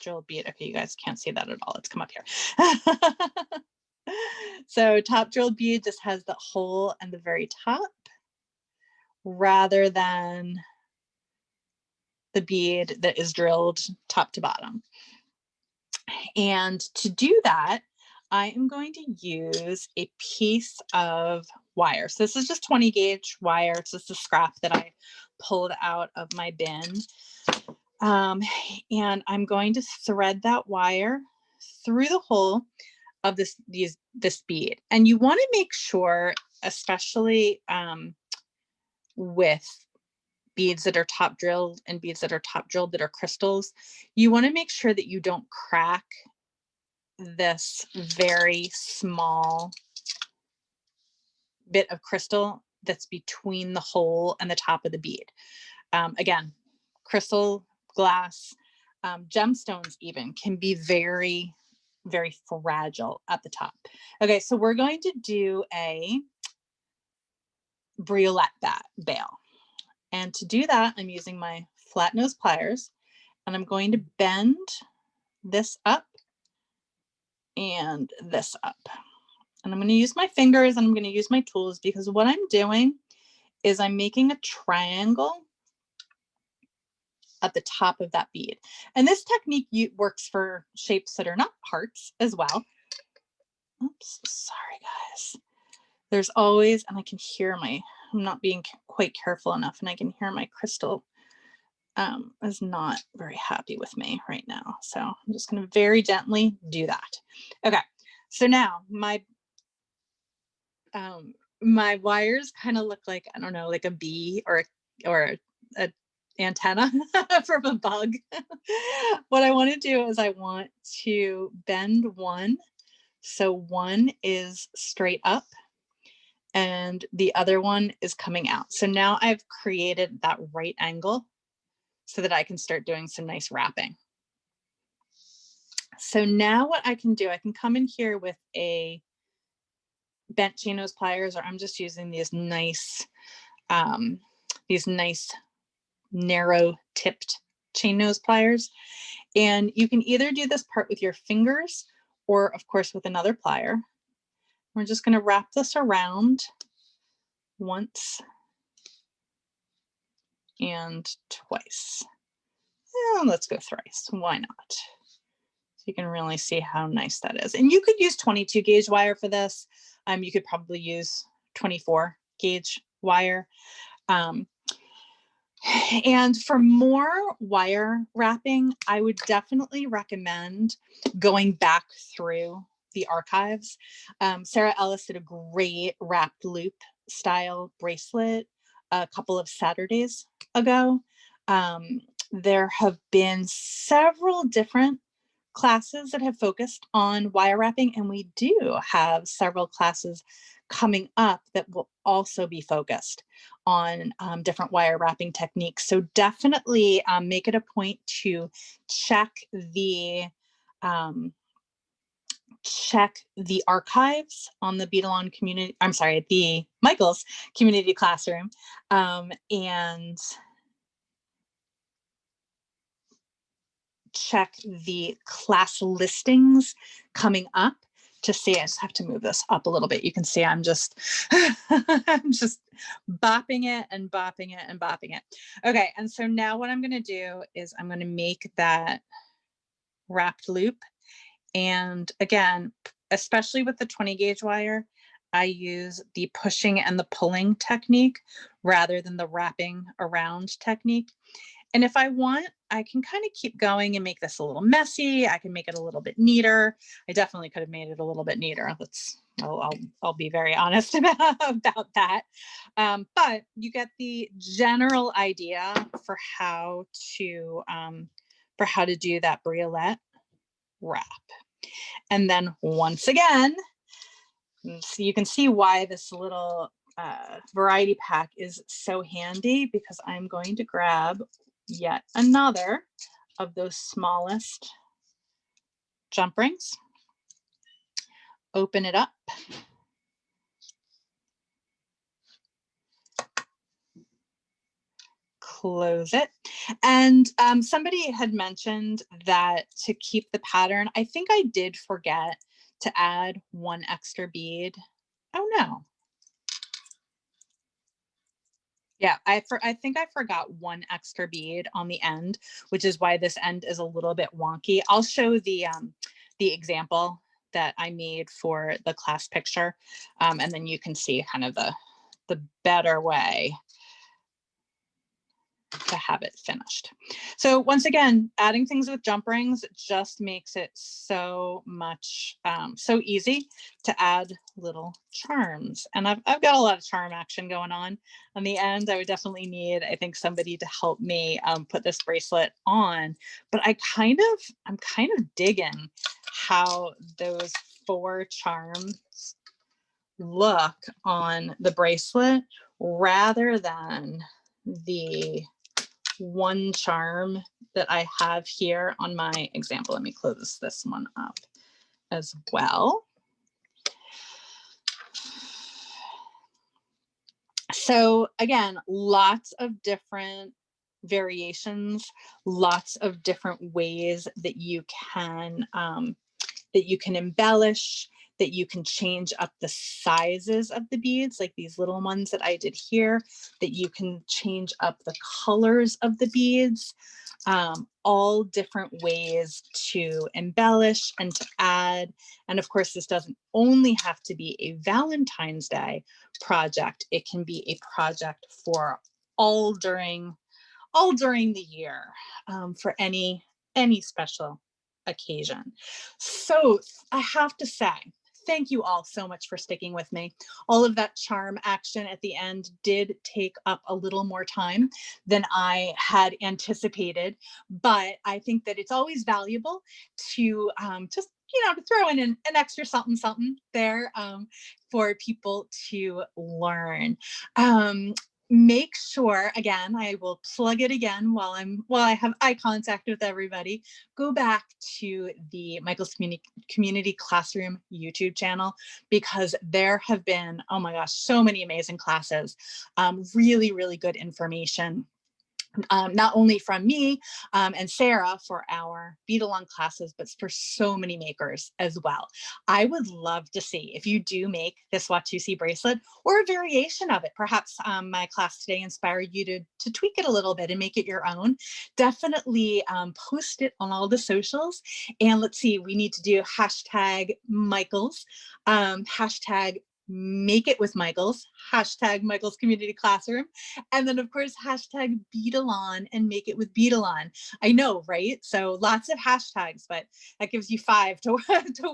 drilled bead. Okay, you guys can't see that at all. Let's come up here. So top drilled bead just has the hole in the very top rather than the bead that is drilled top to bottom. And to do that, I am going to use a piece of wire. So this is just 20 gauge wire. It's just a scrap that I pulled out of my bin. And I'm going to thread that wire through the hole of this bead. And you want to make sure, especially with beads that are top drilled and beads that are top drilled that are crystals, you want to make sure that you don't crack this very small bit of crystal that's between the hole and the top of the bead. Again, crystal, glass, gemstones even can be very, very fragile at the top. Okay, so we're going to do a BRACELET bail. And to do that, I'm using my flat nose pliers, and I'm going to bend this up and this up. And I'm going to use my fingers and I'm going to use my tools, because what I'm doing is I'm making a triangle at the top of that bead. And this technique works for shapes that are not hearts as well. Oops, sorry guys. There's always, and I can hear I'm not being quite careful enough, and I can hear my crystal is not very happy with me right now. So I'm just going to very gently do that. Okay, so now my wires kind of look like, I don't know, like a bee or a antenna from a bug. What I want to do is I want to bend one, so one is straight up and the other one is coming out. So now I've created that right angle so that I can start doing some nice wrapping. So now what I can do, I can come in here with a bent chain nose pliers, or I'm just using these nice narrow tipped chain nose pliers. And you can either do this part with your fingers or of course with another plier. We're just going to wrap this around once and twice. And let's go thrice. Why not? So you can really see how nice that is. And you could use 22 gauge wire for this. You could probably use 24 gauge wire. And for more wire wrapping, I would definitely recommend going back through the archives. Sarah Ellis did a great wrapped loop style bracelet a couple of Saturdays ago. There have been several different classes that have focused on wire wrapping, and we do have several classes coming up that will also be focused on different wire wrapping techniques. So definitely make it a point to check the archives on the Beadalon community, I'm sorry, the Michaels community classroom, and check the class listings coming up to see. I just have to move this up a little bit. You can see I'm just I'm just bopping it and bopping it and bopping it. Okay, and so now what I'm going to do is I'm going to make that wrapped loop. And again, especially with the 20 gauge wire, I use the pushing and the pulling technique rather than the wrapping around technique. And if I want, I can kind of keep going and make this a little messy. I can make it a little bit neater. I definitely could have made it a little bit neater. I'll be very honest about that. But you get the general idea for how to do that BRACELET wrap. And then once again, so you can see why this little variety pack is so handy, because I'm going to grab yet another of those smallest jump rings, open it up, close it. And somebody had mentioned that to keep the pattern, I think I did forget to add one extra bead. Oh no. Yeah, I think I forgot one extra bead on the end, which is why this end is a little bit wonky. I'll show the example that I made for the class picture, and then you can see kind of the better way to have it finished. So once again, adding things with jump rings just makes it so much, so easy to add little charms. And I've got a lot of charm action going on the end. I would definitely need, I think, somebody to help me put this bracelet on, but I'm kind of digging how those 4 charms look on the bracelet rather than the 1 charm that I have here on my example. Let me close this one up as well. So again, lots of different variations, lots of different ways that you can embellish, that you can change up the sizes of the beads, like these little ones that I did here, that you can change up the colors of the beads, all different ways to embellish and to add. And of course, this doesn't only have to be a Valentine's Day project. It can be a project for all during the year, for any special occasion. So I have to say, thank you all so much for sticking with me. All of that charm action at the end did take up a little more time than I had anticipated, but I think that it's always valuable to just, you know, to throw in an extra something there for people to learn. Make sure, again, I will plug it again while I have eye contact with everybody, go back to the Michael's Community Classroom YouTube channel, because there have been, oh my gosh, so many amazing classes, really, really good information. Not only from me and Sarah for our Beadalon classes, but for so many makers as well. I would love to see if you do make this Watusi bracelet or a variation of it. Perhaps my class today inspired you to tweak it a little bit and make it your own. Definitely post it on all the socials. And let's see, we need to do hashtag Michaels, hashtag Make It With Michaels, hashtag Michael's Community Classroom, and then of course hashtag Beadalon and Make It With Beadalon. I know, right? So lots of hashtags, but that gives you 5 to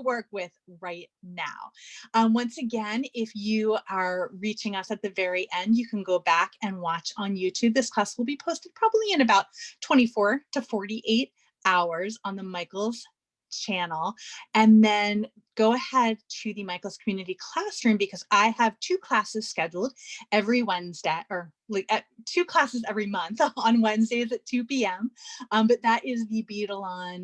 work with right now. Once again, if you are reaching us at the very end, you can go back and watch on YouTube. This class will be posted probably in about 24 to 48 hours on the Michael's channel, and then go ahead to the Michael's Community Classroom, because I have 2 classes scheduled every Wednesday, or like 2 classes every month on Wednesdays at 2 p.m. But that is the Beadalon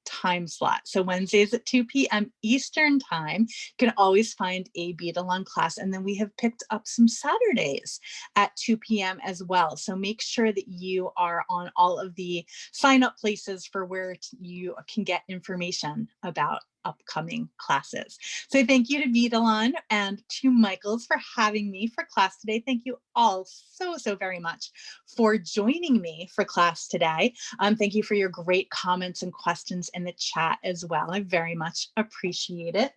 time slot. So Wednesdays at 2 p.m. Eastern time, you can always find a Beadalon class. And then we have picked up some Saturdays at 2 p.m. as well. So make sure that you are on all of the sign up places for where you can get information about upcoming classes. So thank you to Beadalon and to Michaels for having me for class today. Thank you all so very much for joining me for class today. Thank you for your great comments and questions in the chat as well. I very much appreciate it.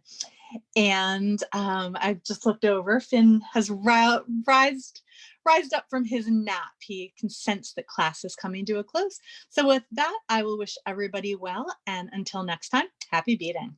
And I've just looked over. Finn has rised up from his nap. He can sense that class is coming to a close. So with that, I will wish everybody well. And until next time, happy beading.